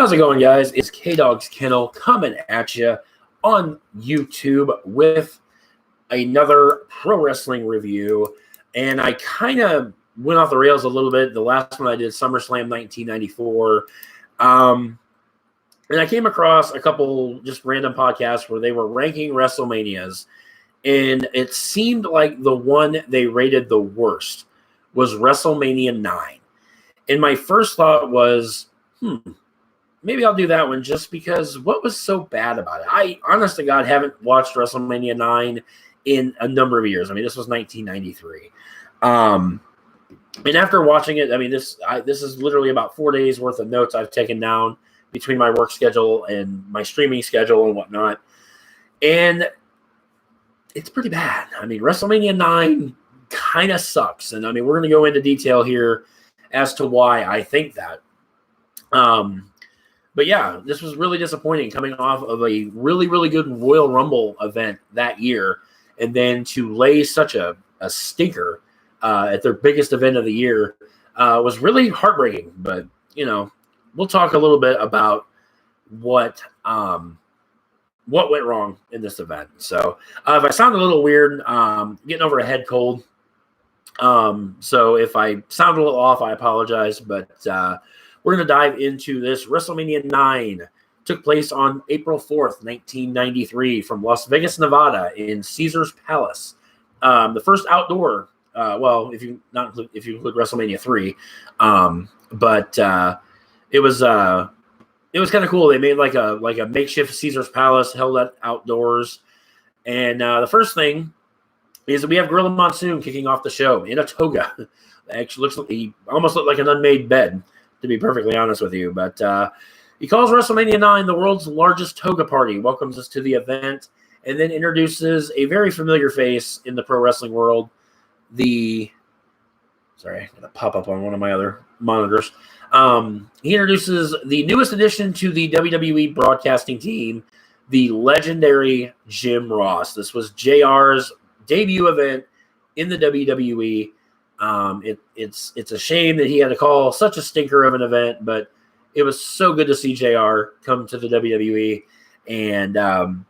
How's it going, guys? It's K-Dog's Kennel coming at you on YouTube with another pro wrestling review. And I kind of went off the rails a little bit. The last one I did, SummerSlam 1994. And I came across a couple just random podcasts where they were ranking WrestleManias. And it seemed like the one they rated the worst was WrestleMania 9. And my first thought was, maybe I'll do that one just because what was so bad about it? I, honest to God, haven't watched WrestleMania 9 in a number of years. I mean, this was 1993. And after watching it, I mean, this is literally about 4 days worth of notes I've taken down between my work schedule and my streaming schedule and whatnot. And it's pretty bad. I mean, WrestleMania 9 kind of sucks. And I mean, we're going to go into detail here as to why I think that. But yeah, this was really disappointing coming off of a really, really good Royal Rumble event that year. And then to lay such a stinker at their biggest event of the year was really heartbreaking. But, you know, we'll talk a little bit about what went wrong in this event. So if I sound a little weird, getting over a head cold. So if I sound a little off, I apologize. But we're going to dive into this. WrestleMania 9 took place on April 4th, 1993 from Las Vegas, Nevada in Caesar's Palace. The first outdoor, if you include WrestleMania 3, but it was kind of cool. They made like a makeshift Caesar's Palace, held that outdoors. And the first thing is that we have Gorilla Monsoon kicking off the show in a toga. Actually looks like he almost looked like an unmade bed, to be perfectly honest with you. But he calls WrestleMania 9 the world's largest toga party, welcomes us to the event, and then introduces a very familiar face in the pro wrestling world. Sorry, I'm going to pop up on one of my other monitors. He introduces the newest addition to the WWE broadcasting team, the legendary Jim Ross. This was JR's debut event in the WWE. It's a shame that he had to call such a stinker of an event, but it was so good to see JR come to the WWE. And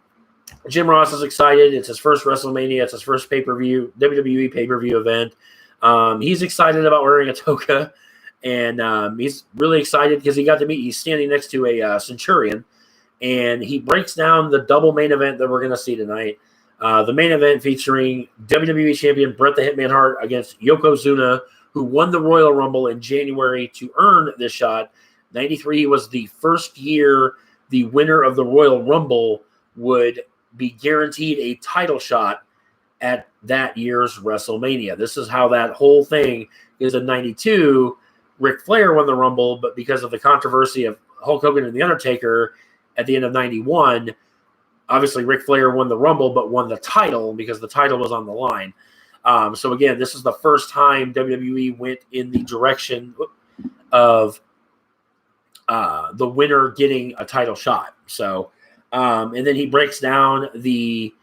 Jim Ross is excited. It's his first WrestleMania. It's his first pay-per-view, WWE pay-per-view event. He's excited about wearing a toga, and he's really excited because he's standing next to a Centurion, and he breaks down the double main event that we're going to see tonight. The main event featuring WWE Champion Bret the Hitman Hart against Yokozuna, who won the Royal Rumble in January to earn this shot. 93 was the first year the winner of the Royal Rumble would be guaranteed a title shot at that year's WrestleMania. This is how that whole thing is. In 92, Ric Flair won the Rumble, but because of the controversy of Hulk Hogan and The Undertaker at the end of 91, obviously, Ric Flair won the Rumble, but won the title because the title was on the line. So, again, this is the first time WWE went in the direction of the winner getting a title shot. So, and then he breaks down the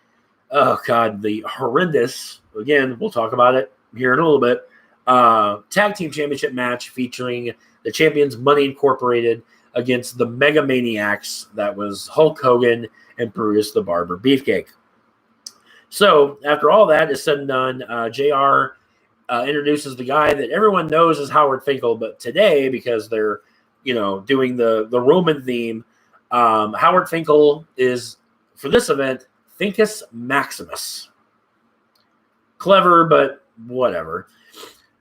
horrendous, again, we'll talk about it here in a little bit, tag team championship match featuring the champions Money Incorporated against the Mega Maniacs. That was Hulk Hogan and Brutus the Barber Beefcake. So after all that is said and done, JR introduces the guy that everyone knows as Howard Finkel, but today, because they're doing the Roman theme, Howard Finkel is, for this event, Fincus Maximus. Clever, but whatever.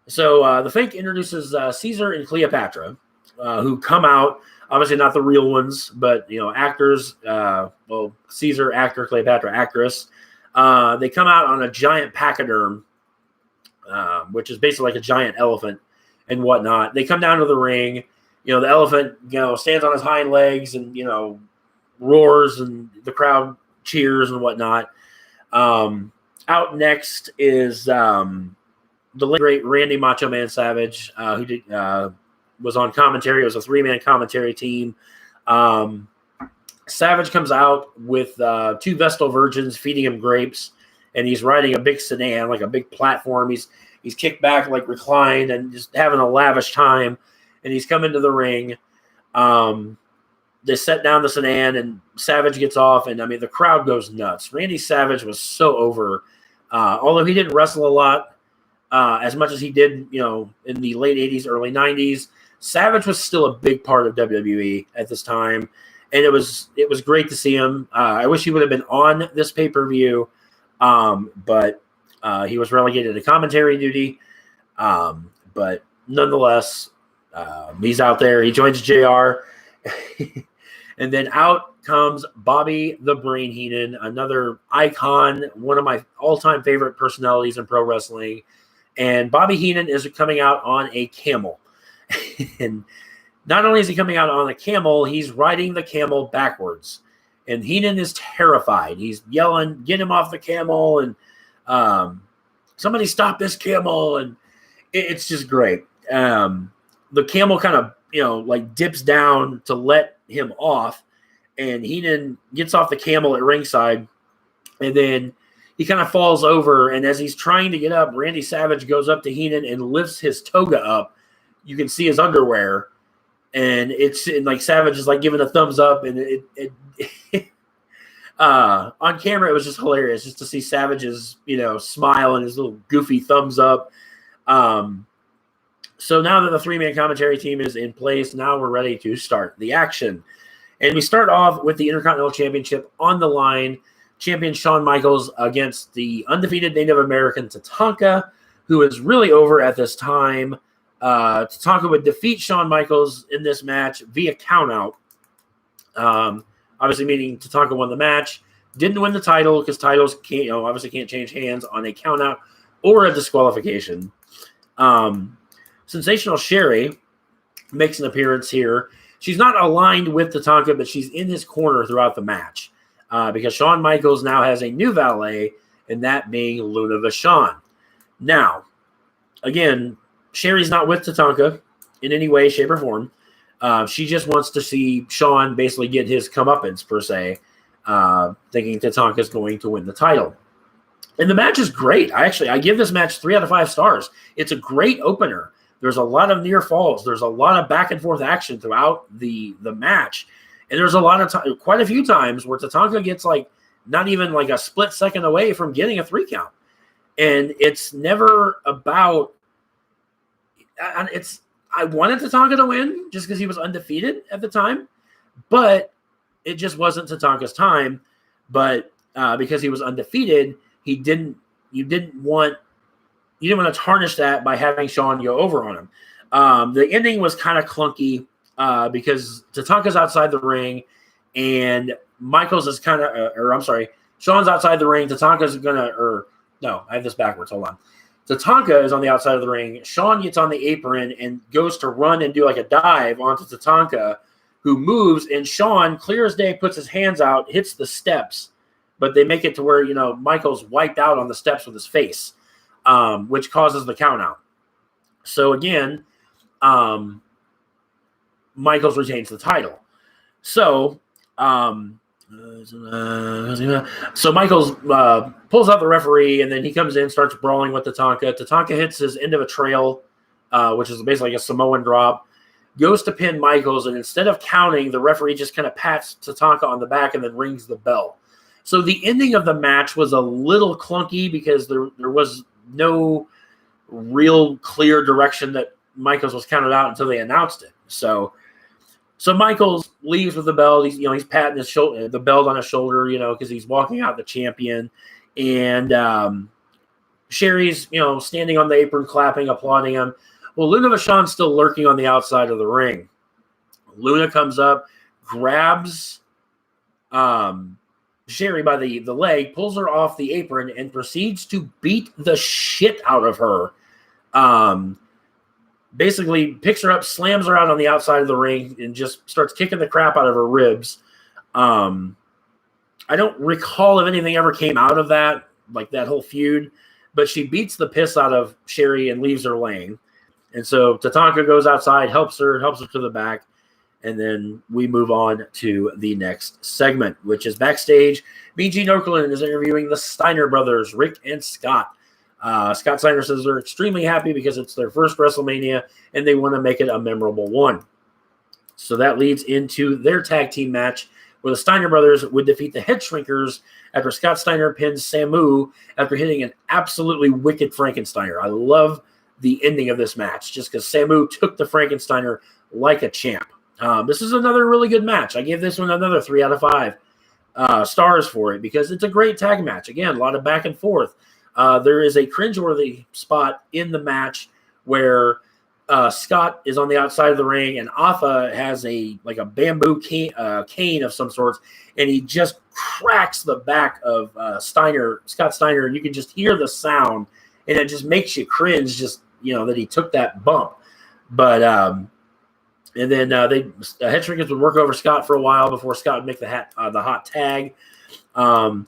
So the Fink introduces Caesar and Cleopatra, who come out. Obviously not the real ones, but, actors, Caesar, actor, Cleopatra, actress. They come out on a giant pachyderm, which is basically like a giant elephant and whatnot. They come down to the ring. The elephant, stands on his hind legs and, roars, and the crowd cheers and whatnot. Out next is the late great Randy Macho Man Savage, who did... was on commentary. It was a 3-man commentary team. Savage comes out with 2 Vestal virgins feeding him grapes, and he's riding a big sedan, like a big platform. He's kicked back, like reclined, and just having a lavish time. And he's come into the ring. they set down the sedan, and Savage gets off, and I mean the crowd goes nuts. Randy Savage was so over, although he didn't wrestle a lot as much as he did, in the late '80s, early '90s. Savage was still a big part of WWE at this time, and it was great to see him. I wish he would have been on this pay-per-view, but he was relegated to commentary duty. But nonetheless, he's out there. He joins JR. And then out comes Bobby the Brain Heenan, another icon, one of my all-time favorite personalities in pro wrestling. And Bobby Heenan is coming out on a camel. And not only is he coming out on a camel, he's riding the camel backwards. And Heenan is terrified. He's yelling, "Get him off the camel!" And somebody stop this camel. And it's just great. The camel kind of, dips down to let him off, and Heenan gets off the camel at ringside, and then he kind of falls over, and as he's trying to get up, Randy Savage goes up to Heenan and lifts his toga up. You can see his underwear, and Savage is giving a thumbs up, and it on camera it was just hilarious just to see Savage's smile and his little goofy thumbs up. So now that the three-man commentary team is in place, now we're ready to start the action. And we start off with the Intercontinental Championship on the line. Champion Shawn Michaels against the undefeated Native American Tatanka, who is really over at this time. Tatanka would defeat Shawn Michaels in this match via countout. Obviously meaning Tatanka won the match. Didn't win the title because titles obviously can't change hands on a countout or a disqualification. Sensational Sherry makes an appearance here. She's not aligned with Tatanka, but she's in his corner throughout the match because Shawn Michaels now has a new valet, and that being Luna Vachon. Now, again, Sherry's not with Tatanka in any way, shape, or form. She just wants to see Shawn basically get his comeuppance, per se, thinking Tatanka's going to win the title. And the match is great. I give this match 3 out of 5 stars. It's a great opener. There's a lot of near falls. There's a lot of back and forth action throughout the match. And there's a lot of quite a few times where Tatanka gets not even a split second away from getting a 3 count. And it's never about I wanted Tatanka to win just because he was undefeated at the time, but it just wasn't Tatanka's time. But because he was undefeated, you didn't want to tarnish that by having Shawn go over on him. The ending was kind of clunky because Tatanka's outside the ring and Michaels is Shawn's outside the ring. Tatanka's I have this backwards. Hold on. Tatanka is on the outside of the ring. Shawn gets on the apron and goes to run and do a dive onto Tatanka, who moves, and Shawn, clear as day, puts his hands out, hits the steps, but they make it to where, Michaels wiped out on the steps with his face. Which causes the count out. So again, Michaels retains the title. So Michaels pulls out the referee, and then he comes in, starts brawling with Tatanka. Tatanka hits his end of a trail, which is basically a Samoan drop, goes to pin Michaels, and instead of counting, the referee just kind of pats Tatanka on the back and then rings the bell. So the ending of the match was a little clunky because there was no real clear direction that Michaels was counted out until they announced it. So Michaels leaves with the belt. He's patting his shoulder, the belt on his shoulder, because he's walking out the champion. And Sherry's, standing on the apron, clapping, applauding him. Well, Luna Vachon's still lurking on the outside of the ring. Luna comes up, grabs Sherry by the leg, pulls her off the apron, and proceeds to beat the shit out of her. Basically picks her up, slams her out on the outside of the ring, and just starts kicking the crap out of her ribs. I don't recall if anything ever came out of that, that whole feud, but she beats the piss out of Sherry and leaves her laying. And so Tatanka goes outside, helps her to the back. And then we move on to the next segment, which is backstage. B.G. Nokerlund is interviewing the Steiner brothers, Rick and Scott. Scott Steiner says they're extremely happy because it's their first WrestleMania and they want to make it a memorable one. So that leads into their tag team match where the Steiner brothers would defeat the Head Shrinkers after Scott Steiner pins Samu after hitting an absolutely wicked Frankensteiner. I love the ending of this match just because Samu took the Frankensteiner like a champ. This is another really good match. I gave this one another 3 out of 5 stars for it because it's a great tag match. Again, a lot of back and forth. There is a cringeworthy spot in the match where Scott is on the outside of the ring and Afa has a bamboo cane of some sorts, and he just cracks the back of Scott Steiner, and you can just hear the sound, and it just makes you cringe just, that he took that bump. But and then the Head Shrinkers would work over Scott for a while before Scott would make the hot tag. And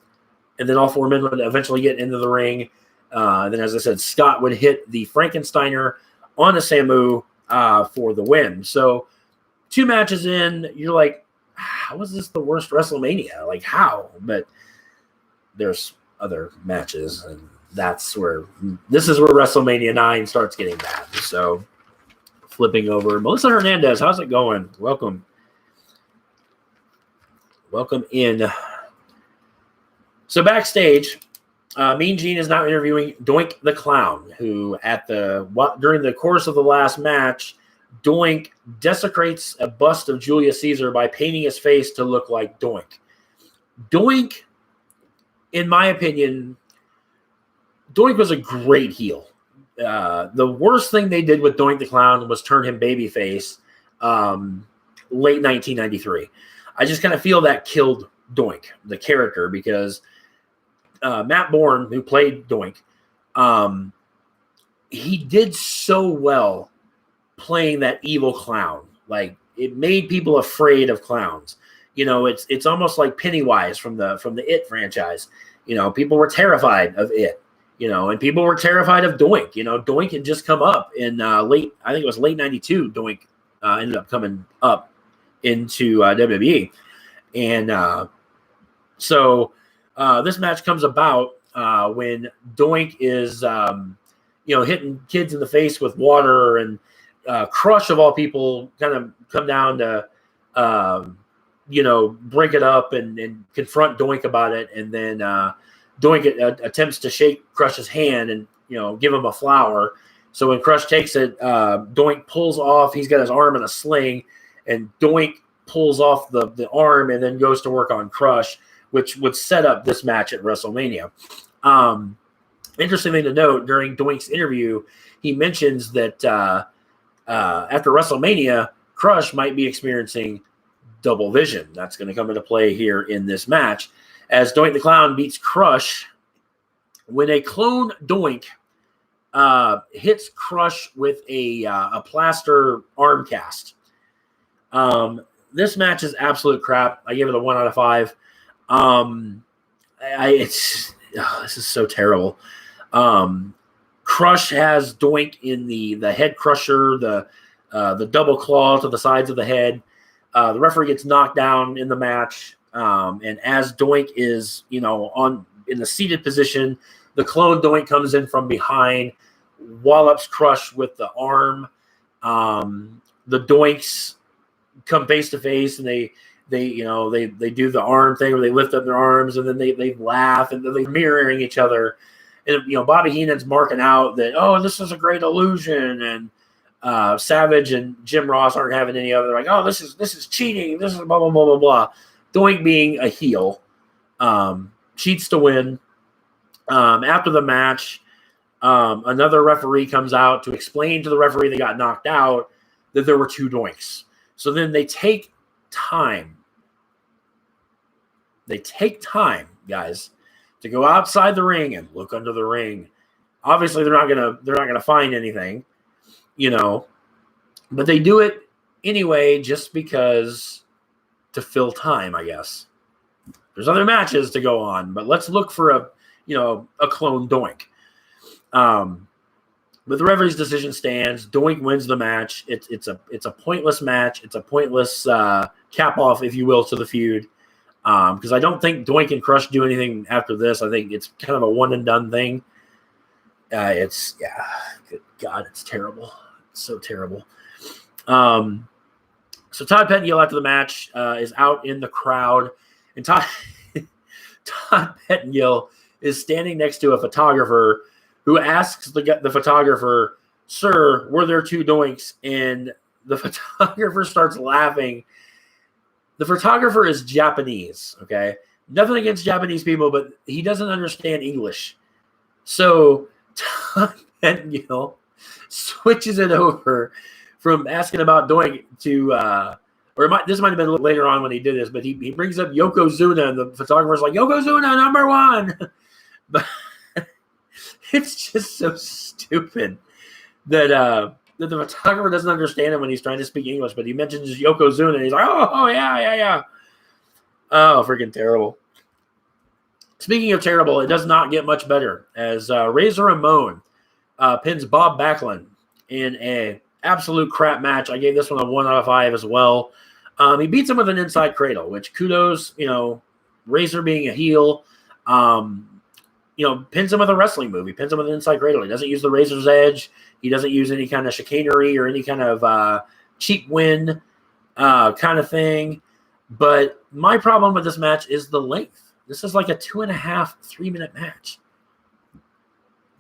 then all 4 men would eventually get into the ring. Then, as I said, Scott would hit the Frankensteiner on a Samu for the win. So 2 matches in, you're like, how is this the worst WrestleMania? Like, how? But there's other matches, and this is where WrestleMania 9 starts getting bad. So flipping over. Melissa Hernandez, how's it going? Welcome in. So backstage, Mean Gene is now interviewing Doink the Clown, who during the course of the last match, Doink desecrates a bust of Julius Caesar by painting his face to look like Doink. Doink, in my opinion, Doink was a great heel. The worst thing they did with Doink the Clown was turn him babyface late 1993. I just kind of feel that killed Doink, the character, because Matt Bourne, who played Doink, he did so well playing that evil clown. Like, it made people afraid of clowns. It's almost like Pennywise from the It franchise. People were terrified of It. And people were terrified of Doink. Doink had just come up in late 92. Doink ended up coming up into WWE. And so this match comes about when Doink is, hitting kids in the face with water, and Crush, of all people, kind of come down to, break it up and confront Doink about it. And then Doink attempts to shake Crush's hand and, give him a flower. So when Crush takes it, Doink pulls off. He's got his arm in a sling, and Doink pulls off the arm and then goes to work on Crush, which would set up this match at WrestleMania. Interesting thing to note, during Doink's interview, he mentions that after WrestleMania, Crush might be experiencing double vision. That's going to come into play here in this match, as Doink the Clown beats Crush when a clone Doink hits Crush with a plaster arm cast. This match is absolute crap. I give it a 1 out of 5. This is so terrible. Crush has Doink in the head crusher, the double claw to the sides of the head. The referee gets knocked down in the match, and as Doink is in the seated position, the clone Doink comes in from behind, wallops Crush with the arm. The Doinks come face to face, and they do the arm thing where they lift up their arms, and then they laugh, and they're mirroring each other. And Bobby Heenan's marking out that, oh, this is a great illusion, and Savage and Jim Ross aren't having any other. They're like, oh, this is cheating. This is blah blah blah blah blah. Doink, being a heel, cheats to win. After the match, another referee comes out to explain to the referee that got knocked out that there were 2 Doinks. So then they take time. They take time, guys, to go outside the ring and look under the ring. Obviously, they're not gonna find anything, but they do it anyway just because, to fill time, I guess. There's other matches to go on, but let's look for a clone Doink. But the referee's decision stands. Doink wins the match. It's a pointless match. It's a pointless cap off, if you will, to the feud. Because I don't think Doink and Crush do anything after this. I think it's kind of a one and done thing. Good God, it's terrible. It's so terrible. So So Todd Pettengill after the match is out in the crowd, and Todd Pettengill is standing next to a photographer who asks the photographer, "Sir, were there two doinks?" And the photographer starts laughing. The photographer is Japanese, okay? Nothing against Japanese people, but he doesn't understand English. So Todd Pettengill switches it over from asking about doink to, this might have been later on when he did this, but he brings up Yokozuna, and the photographer's like, "Yokozuna, number one." But it's just so stupid that the photographer doesn't understand him when he's trying to speak English, but he mentions Yokozuna, and he's like, oh, yeah. Oh, freaking terrible. Speaking of terrible, it does not get much better as Razor Ramon pins Bob Backlund in a absolute crap match. I gave this one a 1 out of 5 as well. He beats him with an inside cradle, which kudos, Razor being a heel, pins him with a wrestling move. He pins him with an inside cradle. He doesn't use the Razor's Edge. He doesn't use any kind of chicanery or any kind of cheap win kind of thing. But my problem with this match is the length. This is like a 2.5, 3-minute match.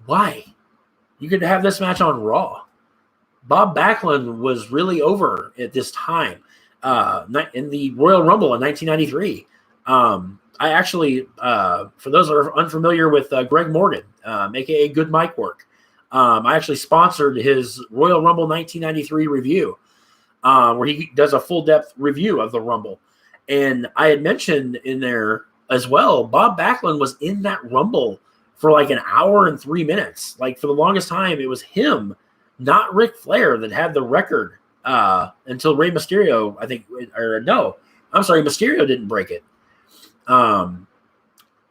Why? You could have this match on Raw. Bob Backlund was really over at this time in the Royal Rumble in 1993. I actually, for those that are unfamiliar with Greg Morgan, a.k.a. Good Mic Work, I actually sponsored his Royal Rumble 1993 review, where he does a full-depth review of the Rumble. And I had mentioned in there as well, Bob Backlund was in that Rumble for like an hour and 3 minutes. Like, for the longest time, it was him, not Ric Flair, that had the record until Rey Mysterio, I think, Mysterio didn't break it. Bob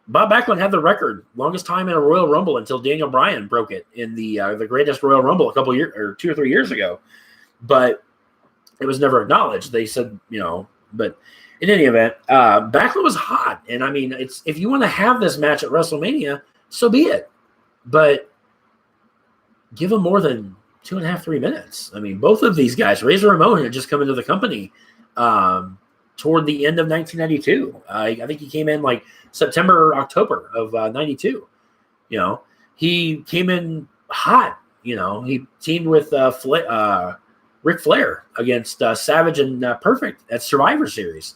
Backlund had the record longest time in a Royal Rumble until Daniel Bryan broke it in the Greatest Royal Rumble a couple years or 2 or 3 years ago, but it was never acknowledged. They said, but in any event, Backlund was hot, and I mean, it's if you want to have this match at WrestleMania, so be it, but give him more than 2.5, 3 minutes. I mean, both of these guys, Razor Ramon had just come into the company toward the end of 1992. I think he came in like September or October of 92. He came in hot. He teamed with Ric Flair against Savage and Perfect at Survivor Series.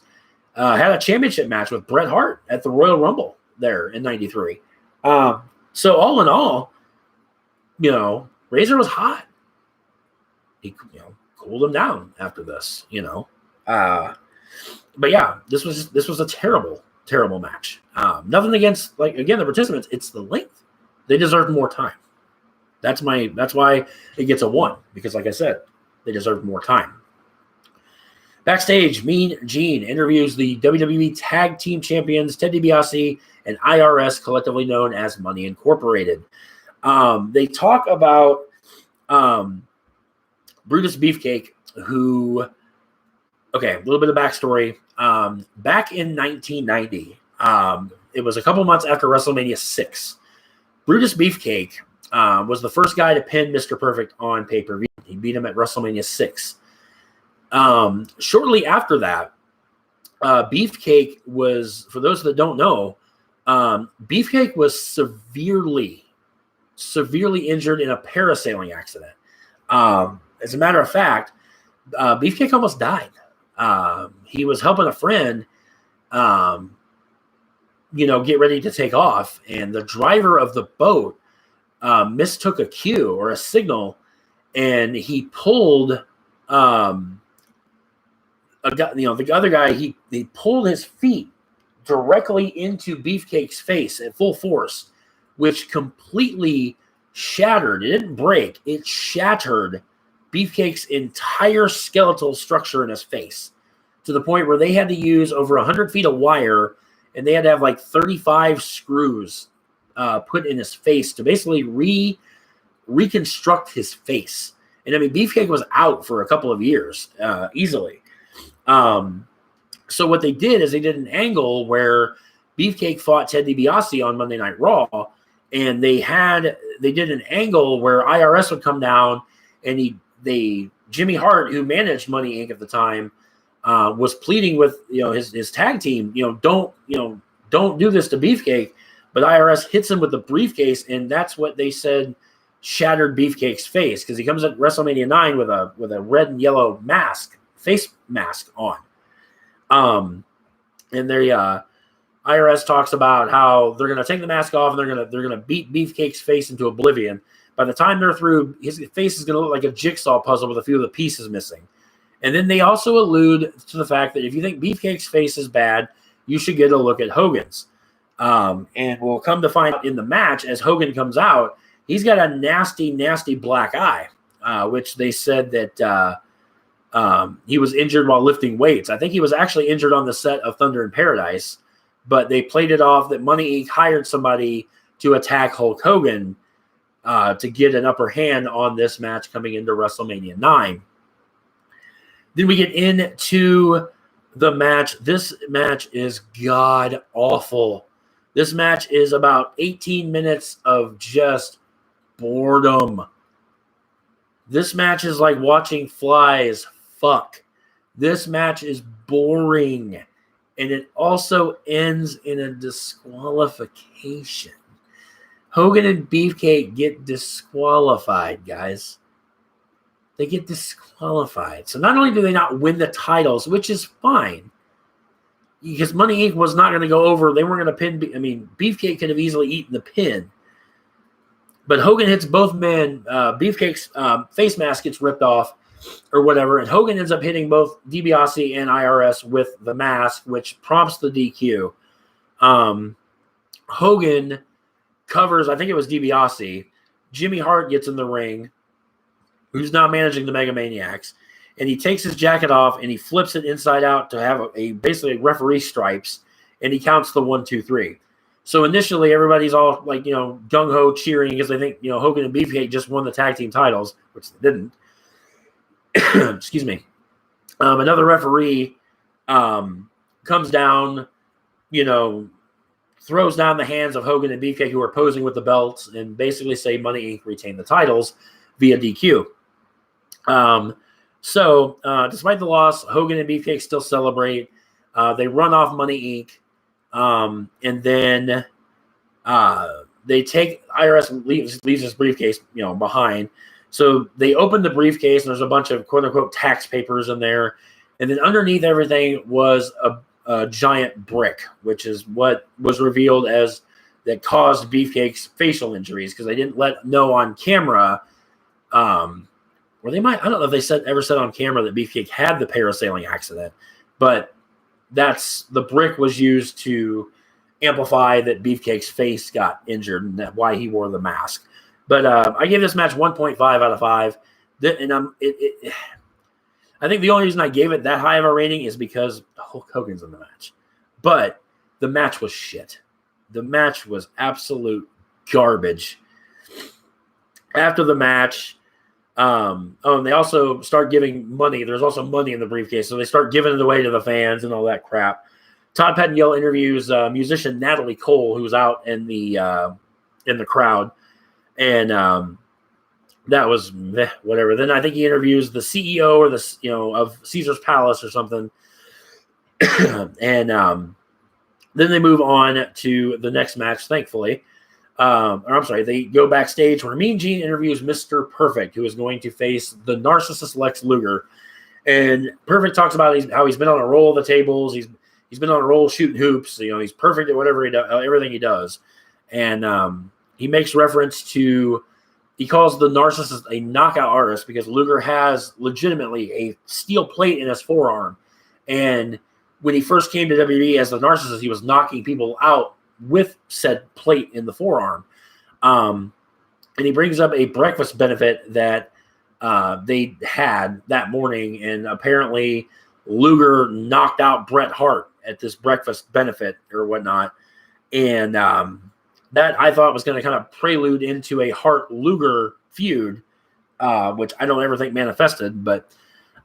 Had a championship match with Bret Hart at the Royal Rumble there in 93. So all in all, Razor was hot. He cooled him down after this, But yeah, this was a terrible, terrible match. Nothing against, the participants. It's the length. They deserved more time. That's why it gets a 1, because like I said, they deserved more time. Backstage, Mean Gene interviews the WWE Tag Team Champions Ted DiBiase and IRS, collectively known as Money Incorporated. They talk about Brutus Beefcake, who. Okay, a little bit of backstory. Back in 1990, it was a couple months after WrestleMania 6. Brutus Beefcake was the first guy to pin Mr. Perfect on pay-per-view. He beat him at WrestleMania 6. Shortly after that, Beefcake was, for those that don't know, Beefcake was severely injured in a parasailing accident. As a matter of fact, Beefcake almost died. He was helping a friend, get ready to take off, and the driver of the boat mistook a cue or a signal, and he pulled the other guy. He pulled his feet directly into Beefcake's face at full force, which completely shattered. It didn't break; it shattered Beefcake's entire skeletal structure in his face, to the point where they had to use over 100 feet of wire, and they had to have like 35 screws put in his face to basically reconstruct his face. And I mean, Beefcake was out for a couple of years easily. So what they did is they did an angle where Beefcake fought Ted DiBiase on Monday Night Raw, and they did an angle where IRS would come down, and Jimmy Hart, who managed Money Inc. at the time, was pleading with his tag team, don't do this to Beefcake. But IRS hits him with the briefcase, and that's what they said shattered Beefcake's face, because he comes at WrestleMania 9 with a red and yellow face mask on. And the IRS talks about how they're going to take the mask off and they're gonna beat Beefcake's face into oblivion. By the time they're through, his face is going to look like a jigsaw puzzle with a few of the pieces missing. And then they also allude to the fact that if you think Beefcake's face is bad, you should get a look at Hogan's. And we'll come to find out in the match, as Hogan comes out, he's got a nasty, nasty black eye, which they said that he was injured while lifting weights. I think he was actually injured on the set of Thunder in Paradise, but they played it off that Money Inc. hired somebody to attack Hulk Hogan to get an upper hand on this match coming into WrestleMania 9. Then we get into the match. This match is god-awful. This match is about 18 minutes of just boredom. This match is like watching flies fuck. This match is boring. And it also ends in a disqualification. Hogan and Beefcake get disqualified, guys. They get disqualified. So not only do they not win the titles, which is fine, because Money Inc. was not going to go over. They weren't going to pin. Beefcake could have easily eaten the pin. But Hogan hits both men. Beefcake's face mask gets ripped off or whatever, and Hogan ends up hitting both DiBiase and IRS with the mask, which prompts the DQ. Hogan covers, I think it was DiBiase. Jimmy Hart gets in the ring, who's now managing the Mega Maniacs, and he takes his jacket off and he flips it inside out to have basically referee stripes, and he counts the 1, 2, 3. So initially everybody's all like, gung-ho cheering because they think, Hogan and Beefcake just won the tag team titles, which they didn't. Excuse me. Another referee comes down, throws down the hands of Hogan and Beefcake, who are posing with the belts, and basically say Money Inc. retain the titles via DQ. So despite the loss, Hogan and Beefcake still celebrate. They run off Money Inc. And then they take IRS leaves his briefcase, behind. So they open the briefcase, and there's a bunch of quote unquote tax papers in there. And then underneath everything was a giant brick, which is what was revealed as that caused Beefcake's facial injuries, because they didn't know on camera. Or they might, I don't know if they ever said on camera that Beefcake had the parasailing accident, but the brick was used to amplify that Beefcake's face got injured, and that's why he wore the mask. But I gave this match 1.5 out of 5. And I think the only reason I gave it that high of a rating is because Hulk Hogan's in the match. But the match was shit. The match was absolute garbage. After the match, and they also start giving money. There's also money in the briefcase, so they start giving it away to the fans and all that crap. Todd Pettengill interviews musician Natalie Cole, who was out in the crowd, and that was whatever. Then I think he interviews the CEO or of Caesar's Palace or something, and then they move on to the next match. Thankfully. They go backstage where Mean Gene interviews Mr. Perfect, who is going to face the narcissist Lex Luger. And Perfect talks about how he's been on a roll of the tables. He's been on a roll shooting hoops. He's perfect at whatever he does, everything he does. And he makes reference to, he calls the narcissist a knockout artist because Luger has legitimately a steel plate in his forearm. And when he first came to WWE as the narcissist, he was knocking people out with said plate in the forearm. And he brings up a breakfast benefit that they had that morning, and apparently Luger knocked out Bret Hart at this breakfast benefit or whatnot. And that I thought was going to kind of prelude into a Hart-Luger feud, which I don't ever think manifested. But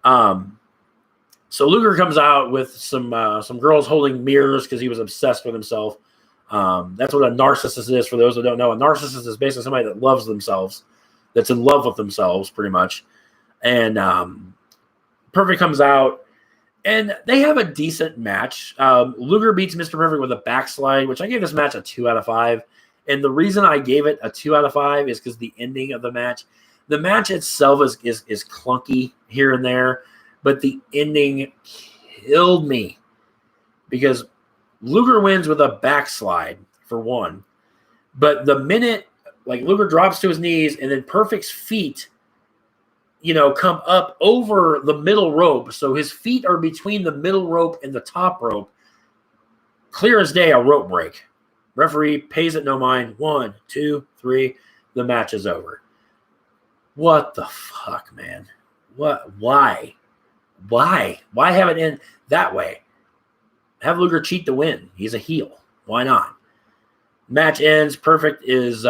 so Luger comes out with some girls holding mirrors because he was obsessed with himself. That's what a narcissist is, for those that don't know. A narcissist is basically somebody that loves themselves, that's in love with themselves, pretty much. And Perfect comes out, And they have a decent match. Luger beats Mr. Perfect with a backslide, which I gave this match a 2 out of 5. And the reason I gave it a 2 out of 5 is because the ending of the match itself is clunky here and there, but the ending killed me because Luger wins with a backslide for one. But the minute like Luger drops to his knees and then Perfect's feet, come up over the middle rope. So his feet are between the middle rope and the top rope. Clear as day, a rope break. Referee pays it no mind. 1, 2, 3. The match is over. What the fuck, man? What? Why? Why have it end that way? Have Luger cheat to win. He's a heel. Why not? Match ends. Perfect is,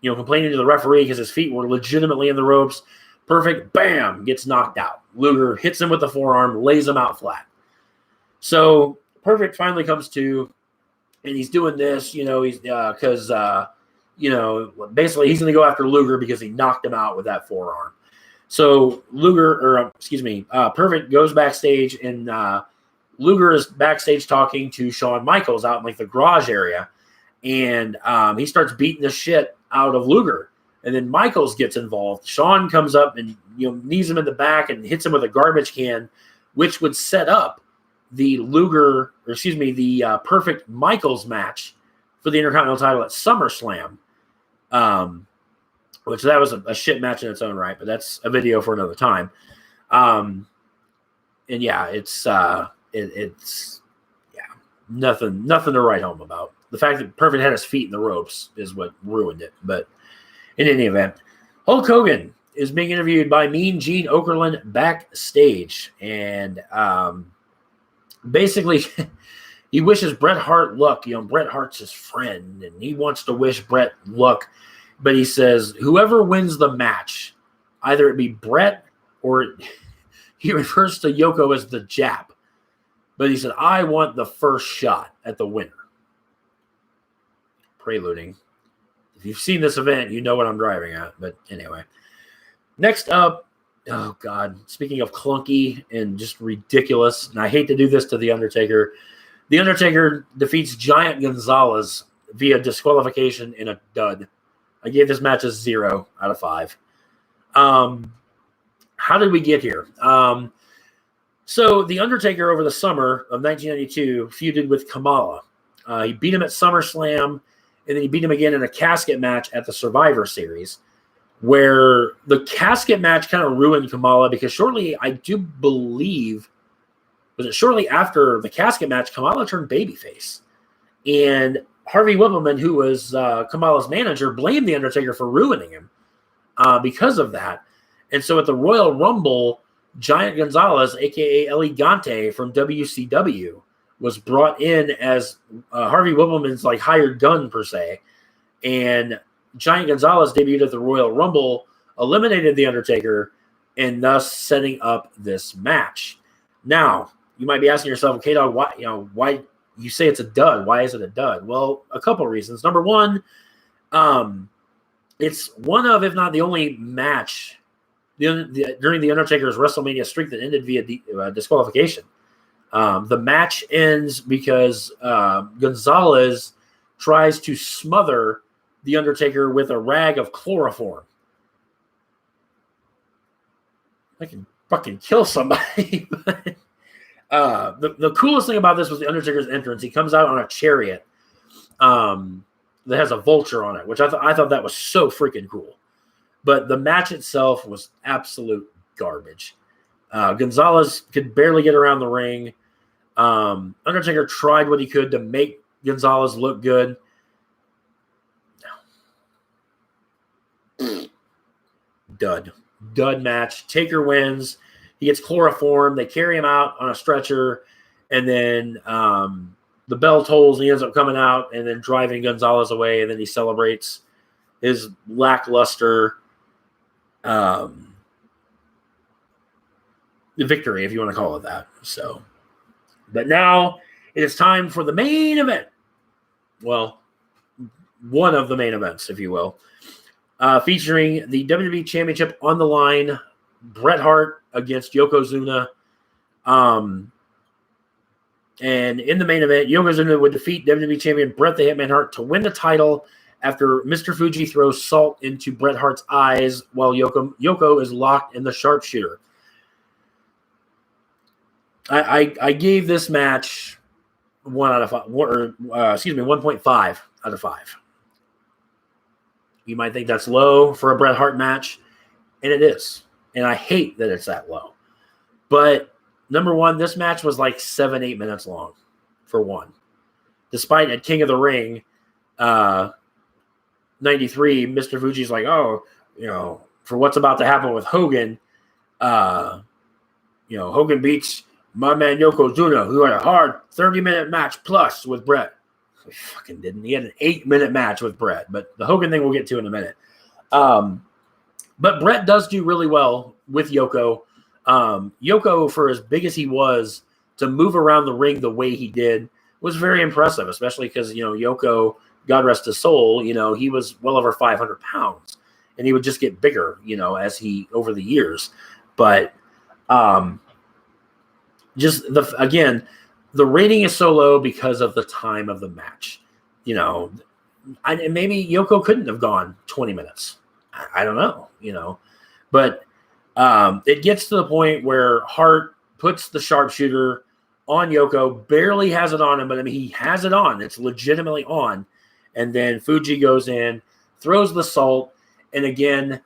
complaining to the referee because his feet were legitimately in the ropes. Perfect, bam, gets knocked out. Luger hits him with the forearm, lays him out flat. So Perfect finally comes to, and he's doing this, because basically he's going to go after Luger because he knocked him out with that forearm. So Perfect goes backstage, and Luger is backstage talking to Shawn Michaels out in like the garage area, and he starts beating the shit out of Luger, and then Michaels gets involved. Shawn comes up and knees him in the back and hits him with a garbage can, which would set up the Perfect Michaels match for the Intercontinental title at SummerSlam, which that was a shit match in its own right, but that's a video for another time. And yeah, it's nothing to write home about. The fact that Perfect had his feet in the ropes is what ruined it. But in any event, Hulk Hogan is being interviewed by Mean Gene Okerlund backstage, and basically he wishes Bret Hart luck. Bret Hart's his friend, and he wants to wish Bret luck. But he says, whoever wins the match, either it be Bret or he refers to Yoko as the Jap. But he said, I want the first shot at the winner. Preluding. If you've seen this event, you know what I'm driving at. But anyway. Next up, oh God, speaking of clunky and just ridiculous, and I hate to do this to The Undertaker. The Undertaker defeats Giant Gonzalez via disqualification in a dud. I gave this match a 0 out of 5. How did we get here? So The Undertaker over the summer of 1992 feuded with Kamala. He beat him at SummerSlam, and then he beat him again in a casket match at the Survivor Series, where the casket match kind of ruined Kamala because shortly after the casket match, Kamala turned babyface. And Harvey Wippleman, who was Kamala's manager, blamed The Undertaker for ruining him because of that. And so at the Royal Rumble, Giant Gonzalez, a.k.a. El Gigante from WCW, was brought in as Harvey Wippleman's hired gun, per se. And Giant Gonzalez debuted at the Royal Rumble, eliminated The Undertaker, and thus setting up this match. Now, you might be asking yourself, K-Dog, why you say it's a dud? Why is it a dud? Well, a couple of reasons. Number one, it's one of, if not the only match during The Undertaker's WrestleMania streak that ended via disqualification. The match ends because Gonzalez tries to smother The Undertaker with a rag of chloroform. I can fucking kill somebody. The coolest thing about this was The Undertaker's entrance. He comes out on a chariot that has a vulture on it, which I thought that was so freaking cool. But the match itself was absolute garbage. Gonzalez could barely get around the ring. Undertaker tried what he could to make Gonzalez look good. Dud match. Taker wins. He gets chloroform. They carry him out on a stretcher, and then the bell tolls, and he ends up coming out and then driving Gonzalez away, and then he celebrates his lackluster victory, if you want to call it that. So, but now it is time for the main event. Well, one of the main events, if you will, featuring the WWE Championship on the line. Bret Hart against Yokozuna. And in the main event, Yokozuna would defeat WWE Champion Bret the Hitman Hart to win the title after Mr. Fuji throws salt into Bret Hart's eyes while Yoko is locked in the sharpshooter. I gave this match 1.5 out of 5. You might think that's low for a Bret Hart match, and it is. And I hate that it's that low. But number one, this match was like 7-8 minutes long, for one. Despite at King of the Ring 93, Mr. Fuji's like, oh, for what's about to happen with Hogan, Hogan beats my man Yokozuna, who had a hard 30-minute match plus with Bret. He fucking didn't. He had an 8-minute match with Bret, but the Hogan thing we'll get to in a minute. But Bret does do really well with Yoko. Yoko, for as big as he was, to move around the ring the way he did was very impressive, especially because, Yoko, God rest his soul, he was well over 500 pounds, and he would just get bigger, as he, over the years. But the rating is so low because of the time of the match. Maybe Yoko couldn't have gone 20 minutes. I don't know, But it gets to the point where Hart puts the sharpshooter on Yoko, barely has it on him, but he has it on. It's legitimately on. And then Fuji goes in, throws the salt, and again,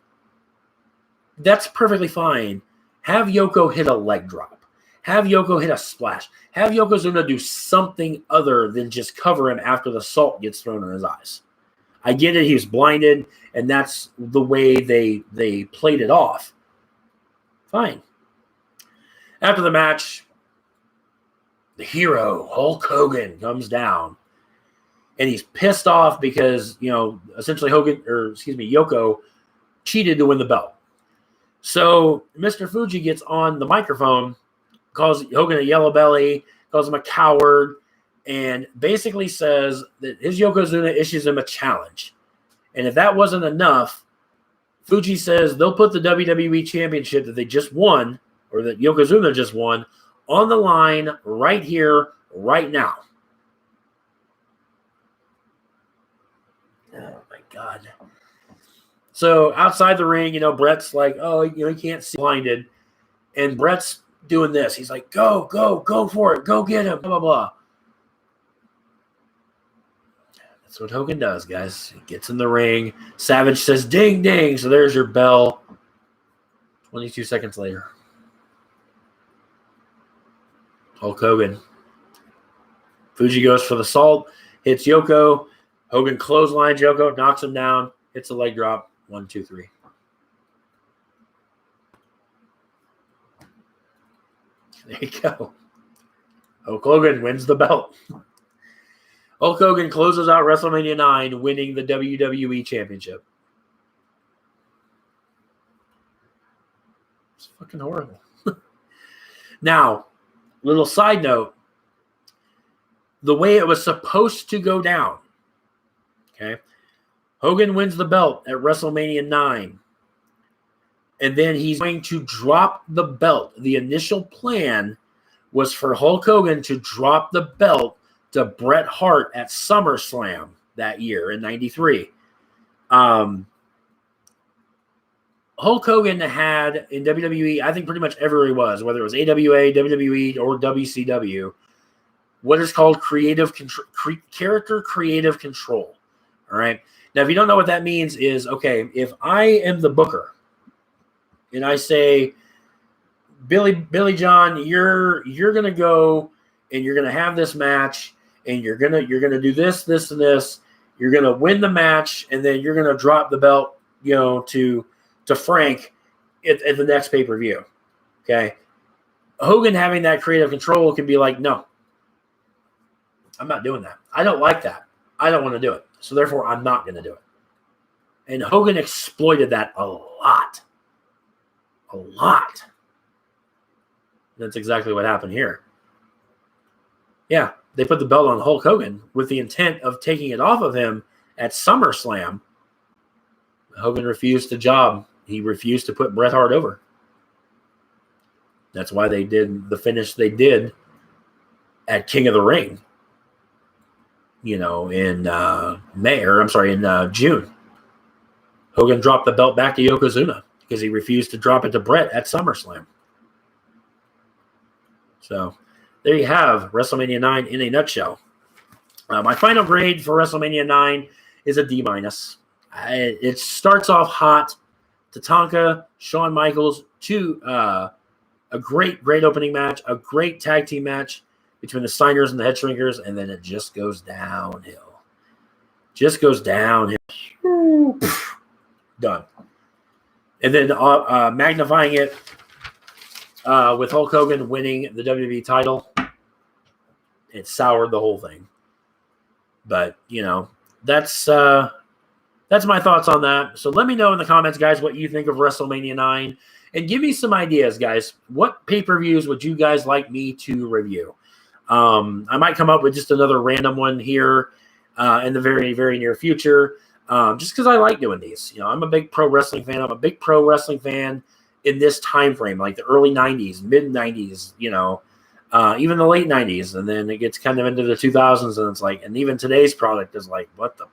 that's perfectly fine. Have Yoko hit a leg drop. Have Yoko hit a splash. Have Yokozuna do something other than just cover him after the salt gets thrown in his eyes. I get it. He was blinded, and that's the way they played it off. Fine. After the match, the hero, Hulk Hogan, comes down, and he's pissed off because, essentially Yoko cheated to win the belt. So Mr. Fuji gets on the microphone, calls Hogan a yellow belly, calls him a coward, and basically says that his Yokozuna issues him a challenge. And if that wasn't enough, Fuji says they'll put the WWE Championship that they just won, or that Yokozuna just won, on the line right here, right now. Oh, my God. So outside the ring, Bret's like, oh, he can't see, blinded. And Bret's doing this. He's like, go for it. Go get him, blah, blah, blah. That's what Hogan does, guys. He gets in the ring. Savage says, ding, ding. So there's your bell. 22 seconds later. Hulk Hogan. Fuji goes for the salt. Hits Yoko. Hogan clotheslines Yoko. Knocks him down. Hits a leg drop. 1, 2, 3. There you go. Hulk Hogan wins the belt. Hulk Hogan closes out WrestleMania IX, winning the WWE Championship. It's fucking horrible. Now, little side note. The way it was supposed to go down. Okay. Hogan wins the belt at WrestleMania 9. And then he's going to drop the belt. The initial plan was for Hulk Hogan to drop the belt to Bret Hart at SummerSlam that year in 93. Hulk Hogan had in WWE, I think pretty much everywhere he was, whether it was AWA, WWE, or WCW, what is called character creative control. All right. Now, if you don't know what that means is, okay, if I am the booker and I say, Billy John, you're going to go and you're going to have this match and you're going to do this, this, and this. You're going to win the match and then you're going to drop the belt, to Frank at the next pay-per-view. Okay. Hogan having that creative control can be like, no, I'm not doing that. I don't like that. I don't want to do it. So therefore, I'm not going to do it. And Hogan exploited that a lot. A lot. That's exactly what happened here. Yeah, they put the belt on Hulk Hogan with the intent of taking it off of him at SummerSlam. Hogan refused the job. He refused to put Bret Hart over. That's why they did the finish they did at King of the Ring, in June. Hogan dropped the belt back to Yokozuna because he refused to drop it to Brett at SummerSlam. So there you have WrestleMania 9 in a nutshell. My final grade for WrestleMania 9 is a D-. It starts off hot. Tatanka, Shawn Michaels, a great opening match, a great tag team match between the Steiners and the Head Shrinkers, and then it just goes downhill. Done. And then magnifying it with Hulk Hogan winning the WWE title, it soured the whole thing. But, that's my thoughts on that. So let me know in the comments, guys, what you think of WrestleMania 9. And give me some ideas, guys. What pay-per-views would you guys like me to review? I might come up with just another random one here in the very, very near future, just because I like doing these. I'm a big pro wrestling fan. I'm a big pro wrestling fan in this time frame, like the early 90s, mid-90s, even the late 90s. And then it gets kind of into the 2000s, and it's like, and even today's product is like, what the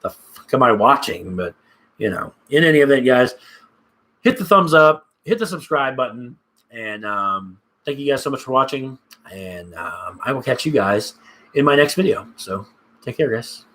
fuck am I watching? But, in any event, guys, hit the thumbs up, hit the subscribe button, and thank you guys so much for watching. And I will catch you guys in my next video. So take care, guys.